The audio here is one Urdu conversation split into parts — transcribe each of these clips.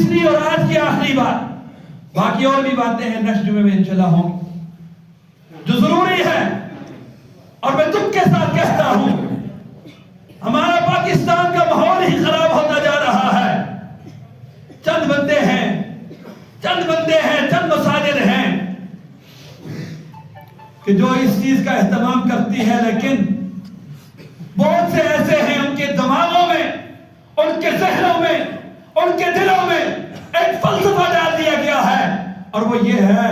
تیسری اور آج کی آخری بات، باقی اور بھی باتیں ہیں نیکسٹ جمعے میں انشاءاللہ ہوں جو ضروری ہے، اور میں دکھ کے ساتھ کہتا ہوں ہمارا پاکستان کا ماحول ہی خراب ہوتا جا رہا ہے۔ چند بندے ہیں، چند مساجد ہیں کہ جو اس چیز کا اہتمام کرتی ہے، لیکن بہت سے ایسے ہیں ان کے دماغوں میں، ان کے ذہنوں میں، ان کے دلوں میں ایک فلسفہ ڈال دیا گیا ہے، اور وہ یہ ہے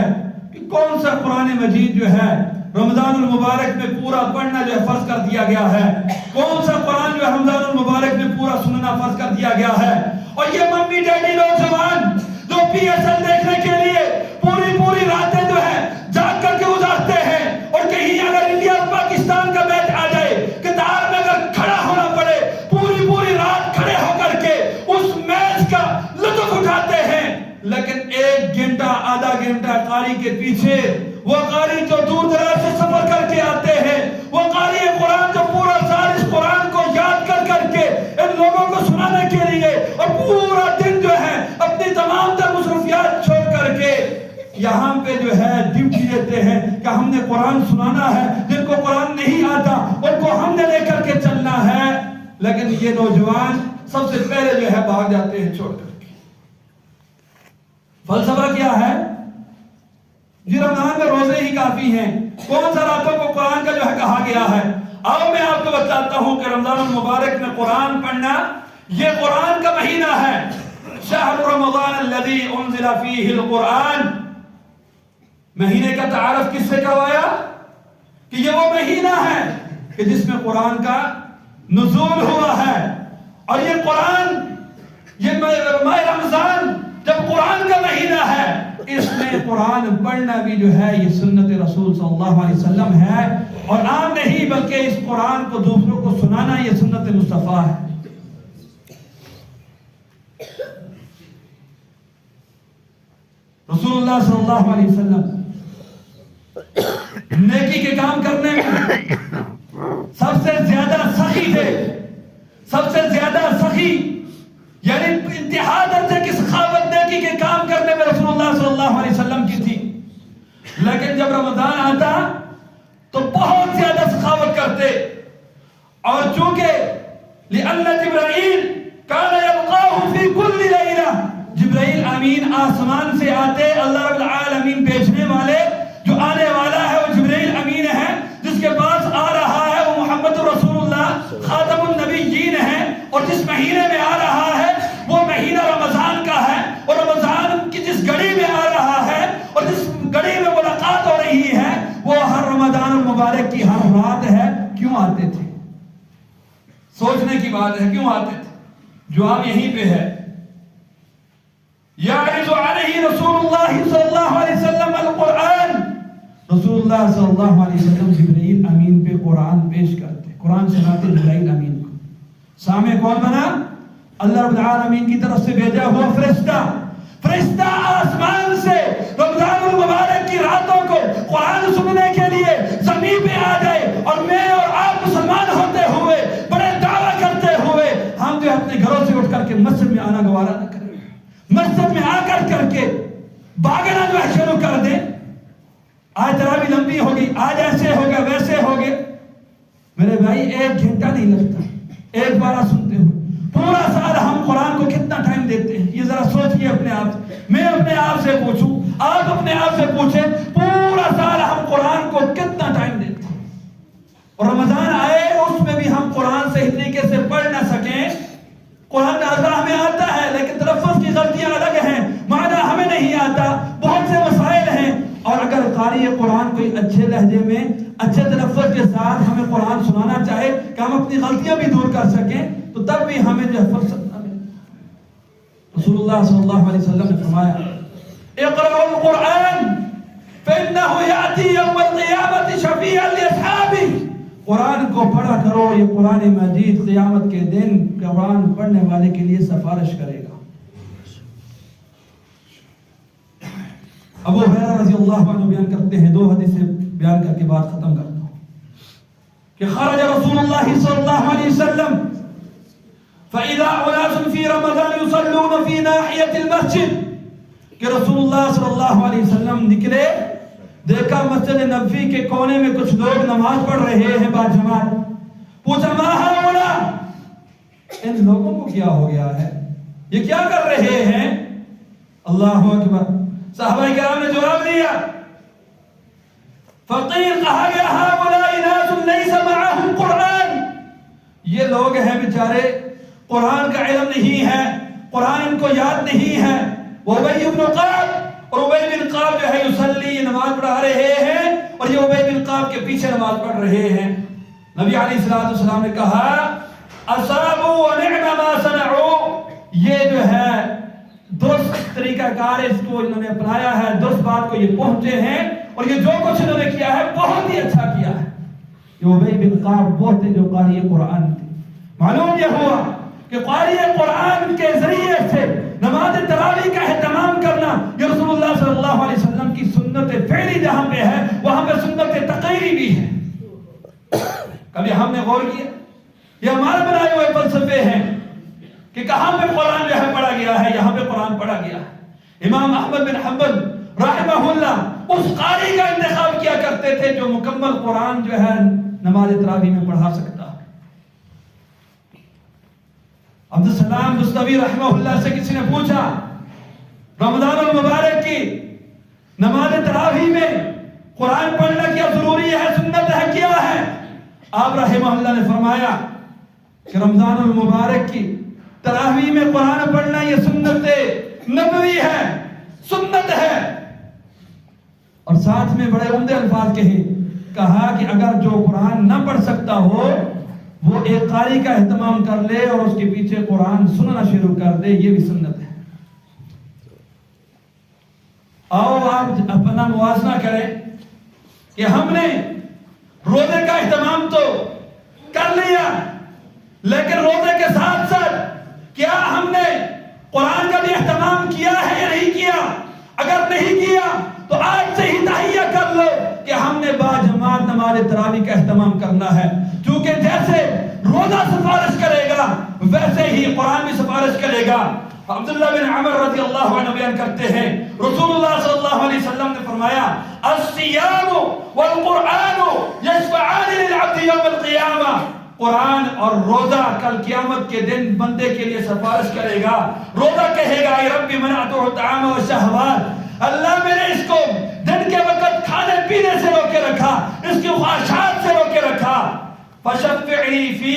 کہ کون سا قرآن مجید جو ہے رمضان المبارک میں پورا پڑھنا جو ہے فرض کر دیا گیا ہے، کون سا قرآن جو ہے رمضان المبارک میں پورا سننا فرض کر دیا گیا ہے۔ اور یہ ممی ڈیڈی نوجوان جو پی ایس ایل دیکھنے کے لیے پوری راتیں جو ہے جاگ کر کے گزارتے ہیں، اور کہیں اگر انڈیا اور پاکستان کا میچ آ جائے، قطار میں اگر کھڑا ہونا پڑے، پوری رات کھڑے ہو کر کے اس میچ کا لطف اٹھاتے ہیں، لیکن ایک گھنٹہ آدھا گھنٹہ قاری کے پیچھے، وہ قاری جو دور دراز سے سفر کر کے آتے ہیں، وہ قاری قرآن جو پورا سال اس قرآن کو یاد کر کے ان لوگوں کو سنانے کے لیے، اور پورا دن جو ہے اپنی تمام تر مصروفیات چھوڑ کر کے یہاں پہ جو ہے ڈیوٹی دیتے ہیں کہ ہم نے قرآن سنانا ہے، جن کو قرآن نہیں آتا ان کو ہم نے لے کر کے چلنا ہے، لیکن یہ نوجوان سب سے پہلے جو ہے بھاگ جاتے ہیں چھوڑ کر کے۔ فلسفہ کیا ہے؟ جی رمضان میں روزے ہی کافی ہیں، کون سا راتوں کو قرآن کا جو ہے کہا گیا ہے؟ آؤ میں آپ کو بتاتا ہوں کہ رمضان المبارک میں قرآن پڑھنا یہ قرآن کا مہینہ ہے۔ شہر رمضان الذی انزل فیہ القرآن، مہینے کا تعارف کس سے کروایا؟ کہ یہ وہ مہینہ ہے کہ جس میں قرآن کا نزول ہوا ہے، اور یہ قرآن، یہ ماہ رمضان جب قرآن کا مہینہ ہے، اس میں قرآن پڑھنا بھی جو ہے یہ سنت رسول صلی اللہ علیہ وسلم ہے، اور عام نہیں بلکہ اس قرآن کو دوسروں کو سنانا یہ سنت مصطفیٰ ہے۔ رسول اللہ صلی اللہ علیہ وسلم نیکی کے کام کرنے میں سب سے زیادہ سخی تھے، سب سے زیادہ سخی، یعنی انتہا درجے کی سخاوت نیکی کے کام کرنے میں رسول اللہ صلی اللہ علیہ وسلم کی تھی، لیکن جب رمضان آتا تو بہت زیادہ سخاوت کرتے، اور چونکہ لأن جبرائیل کان یلقاہ فی کل لیلہ، جبرائیل امین آسمان سے آتے، اللہ رب العالمین بھیجنے والے جو آنے والا ہے وہ جبرائیل امین ہے، جس کے پاس آ رہا ہے وہ محمد رسول اللہ خاتم النبیین ہے، اور جس مہینے میں آ رہا ہے وہ مہینہ رمضان کا ہے، اور رمضان کی جس گھڑی میں آ رہا ہے اور جس گھڑی میں ملاقات ہو رہی ہے وہ ہر رمضان المبارک کی ہر رات ہے۔ کیوں آتے تھے؟ سوچنے کی بات ہے، کیوں آتے تھے؟ جواب یہیں پہ ہے۔ یعرض علیہ رسول اللہ صلی اللہ علیہ وسلم القرآن، رسول اللہ صلی اللہ علیہ وسلم جبرائیل امین پہ قرآن پیش کرتے، قرآن سناتے جبرائیل امین کو۔ سامع کون بنا؟ اللہ رب العالمین کی طرف سے بھیجا ہوا فرشتہ، فرشتہ آسمان سے رمضان المبارک کی راتوں کو قرآن سننے کے لیے زمین پہ آ جائے، اور میں اور آپ مسلمان ہوتے ہوئے بڑے دعویٰ کرتے ہوئے ہم جو اپنے گھروں سے اٹھ کر کے مسجد میں آنا گوارا نہ کریں، مسجد میں آ کر کے باغنا جو ہے شروع کر دیں۔ آج تراویح لمبی ہوگی، آج ایسے ہو گئے ویسے ہو گئے، میرے بھائی ایک گھنٹہ نہیں لگتا ایک بارہ سنتے ہو، پورا سال ہم قرآن کو کتنا ٹائم دیتے ہیں؟ یہ ذرا سوچئے اپنے آپ سے، میں اپنے آپ سے پوچھوں، آپ اپنے آپ سے پوچھیں، پورا سال ہم قرآن کو کتنا ٹائم دیتے ہیں؟ اور رمضان آئے اس میں بھی ہم قرآن صحیح طریقے سے پڑھ نہ سکیں۔ قرآن نازلہ ہمیں آتا ہے لیکن تلفظ کی غلطیاں الگ ہیں، معنی ہمیں نہیں آتا، بہت سے مسائل ہیں، اور اگر قاری قرآن کوئی اچھے لہجے میں اچھے تلفظ کے ساتھ ہمیں قرآن سنانا چاہے کہ ہم اپنی غلطیاں بھی دور کر سکیں تو تب بھی ہمیں جو فرصت نہ ملے۔ رسول اللہ صلی اللہ علیہ وسلم نے فرمایا اقرأوا القرآن فإنه يأتي يوم القيامة شفيعا لأصحابه، قرآن کو پڑھا کرو، یہ قرآن مجید قیامت کے دن قرآن پڑھنے والے کے لیے سفارش کرے گا۔ ابو ہریرہ رضی اللہ عنہ بیان کرتے ہیں، دو حدیثیں بیان کر کے بات ختم کرتا ہوں، کہ خرج رسول اللہ صلی اللہ علیہ وسلم فَإِذَا أُنَاسٌ فِي رَمَضَانِ يُصَلُّونَ فِي نَاحِيَةِ الْمَسْجِدِ کہ رسول اللہ صلی اللہ علیہ وسلم نکلے، دیکھا مسجد نبوی کے کونے میں کچھ لوگ نماز پڑھ رہے ہیں باجماعت. پوچھا ما ہؤلاء، ان لوگوں کو کیا ہو گیا ہے، یہ کیا کر رہے ہیں؟ اللہ اکبر. صحابہ کرام نے جواب دیا، فقیر کہا گیا ہؤلاء ناس لیس معهم قرآن، یہ لوگ ہیں بیچارے قرآن کا علم نہیں ہے، قرآن ان کو یاد نہیں ہے. ابی بن قعب، اور ابی بن قعب جو ہے یصلی، نماز پڑھا رہے ہیں اور یہ ابی بن قعب کے پیچھے نماز پڑھ رہے ہیں. نبی علیہ السلام نے کہا اصابوا ونعم ما صنعوا، یہ جو ہے درست طریقہ کار اس کو انہوں نے اپنایا ہے، درست بات کو یہ پہنچے ہیں اور یہ جو کچھ انہوں نے کیا ہے بہت ہی اچھا کیا ہے. یہ ابی بن قعب وہ تھے جو قاری قرآن تھے. معلوم یہ ہوا کہ قاری قرآن کے ذریعے سے نماز تراویح کا اہتمام کرنا یہ رسول اللہ صلی اللہ علیہ وسلم کی سنت فعلی جہاں پہ ہے وہاں پہ سنت تقریری بھی ہے. کبھی ہم نے غور کیا؟ یہ ہمارے بنائے ہوئے فلسفے ہیں کہ کہاں پہ قرآن جو ہے پڑھا گیا ہے، یہاں پہ قرآن پڑھا گیا ہے. امام احمد بن حنبل رحمہ اللہ اس قاری کا انتخاب کیا کرتے تھے جو مکمل قرآن جو ہے نماز تراویح میں پڑھا سکتا. عبدالسلام بستوی رحمہ اللہ سے کسی نے پوچھا رمضان المبارک کی نماز تراویح میں قرآن پڑھنا کیا ضروری ہے، سنت ہے، کیا ہے؟ آپ رحمہ اللہ نے فرمایا کہ رمضان المبارک کی تراویح میں قرآن پڑھنا یہ سنت نبوی ہے، سنت ہے. اور ساتھ میں بڑے عمدے الفاظ کہے، کہا کہ اگر جو قرآن نہ پڑھ سکتا ہو وہ ایک قاری کا اہتمام کر لے اور اس کے پیچھے قرآن سننا شروع کر دے، یہ بھی سنت ہے. آؤ آپ اپنا موازنہ کریں کہ ہم نے روزے کا اہتمام تو کر لیا لیکن روزے کے ساتھ ساتھ کیا ہم نے قرآن کا بھی اہتمام کیا ہے یا نہیں کیا؟ اگر نہیں کیا تو آج سے ہی تہیہ کر لو کہ ہم نے باجماعت نماز تراویح کا اہتمام کرنا ہے، کیونکہ جیسے روزہ سفارش کرے گا ویسے ہی قرآن بھی سفارش کرے گا. عبداللہ بن عمر رضی اللہ عنہ بیان کرتے ہیں رسول اللہ صلی اللہ علیہ وسلم نے فرمایا الصیام والقرآن یشفعان للعبد یوم القیامہ، قرآن اور روزہ کل قیامت کے دن بندے کے لیے سفارش کرے گا. روزہ کہے گا اے ربی منعتہ الطعام والشہوات، اللہ میں نے اس کو دن کے وقت کھانے پینے سے روکے رکھا، اس کی خواہشات سے روکے رکھا. فشفعنی فی،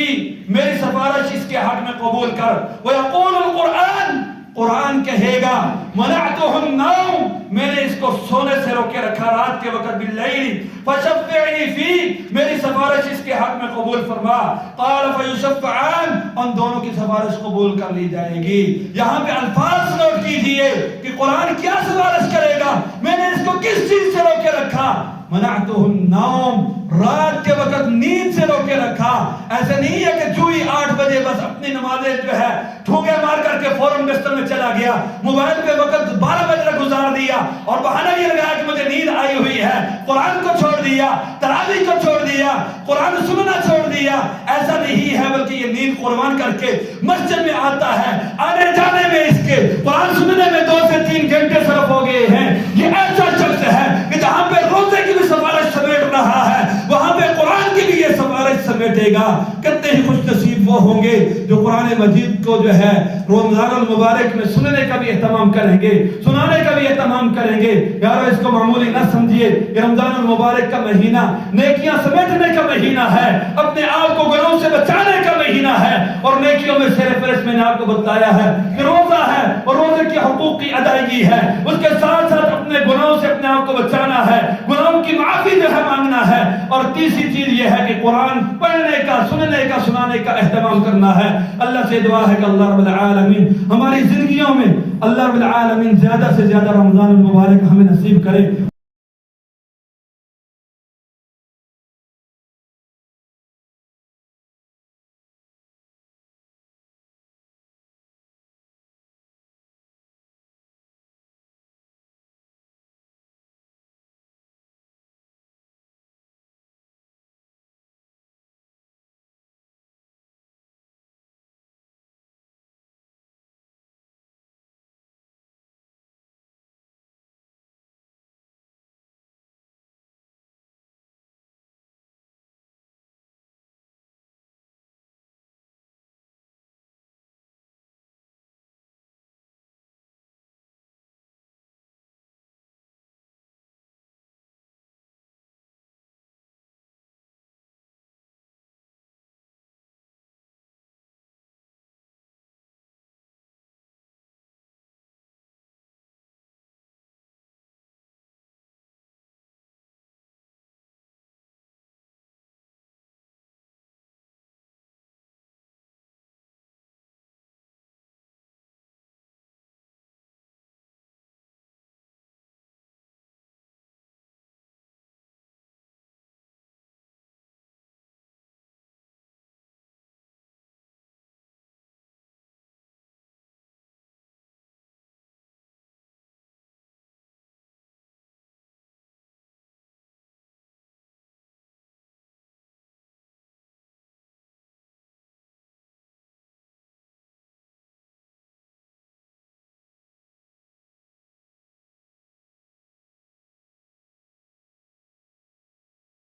میری سفارش اس کے حق میں قبول کر. ویقول القرآن، قرآن کہے گا منعتہ النوم، میں نے اس کو سونے سے روکے رکھا رات کے وقت باللیل. فشفعنی فی، میری سفارش اس کے حق میں قبول فرما. قال فیشفعان، ان دونوں کی سفارش قبول کر لی جائے گی. یہاں پہ الفاظ نوٹ کیجئے کہ قرآن کیا سفارش کرے گا، میں نے اس کو کس چیز سے روکے رکھا. منعتہ النوم، رات کے وقت نیند سے روکے رکھا. ایسے نہیں ہے کہ چوئی 8 بجے بس اپنی نمازیں جو ہے ٹھونگے مار کر کے فوراً بستر میں چلا گیا، موبائل پہ وقت 12 بجے گزار دیا اور بہانہ یہ لگایا کہ مجھے نیند آئی ہوئی ہے، قرآن کو چھوڑ دیا، تراویح کو چھوڑ دیا، قرآن سننا چھوڑ دیا. ایسا نہیں ہے، بلکہ یہ نیند قربان کر کے مسجد میں آتا ہے، آنے جانے میں اس کے قرآن سننے میں 2 سے 3 گھنٹے صرف ہو گئے ہیں. یہ ایسا شخص ہے کہ جہاں پہ روزے کی بھی سفارش سمیٹ رہا ہے وہاں پہ قرآن کی بھی یہ سفارش سمیٹے گا. کتنے ہی خوش نصیب وہ ہوں گے جو قرآن مجید کو جو ہے رمضان المبارک میں سننے کا بھی اہتمام کریں گے، سنانے کا بھی اہتمام کریں گے. یارو اس کو معمولی نہ سمجھیے کہ رمضان المبارک کا مہینہ نیکیاں سمیٹنے کا مہینہ ہے، اپنے آپ کو گناہوں سے بچانے کا مہینہ ہے. اور نیکیوں میں سرفہرست میں نے آپ کو بتایا ہے کہ روزہ ہے اور روزے کے حقوق کی ادائیگی ہے، اس کے ساتھ ساتھ اپنے گناہوں سے اپنے آپ کو بچانا ہے، گناہوں کی معافی جو ہے مانگنا ہے. اور تیسری چیز یہ ہے کہ قرآن پڑھنے کا، سننے کا، سنانے کا اہتمام کرنا ہے. اللہ سے دعا ہے کہ اللہ رب العالمین ہماری زندگیوں میں اللہ رب العالمین زیادہ سے زیادہ رمضان المبارک ہمیں نصیب کرے.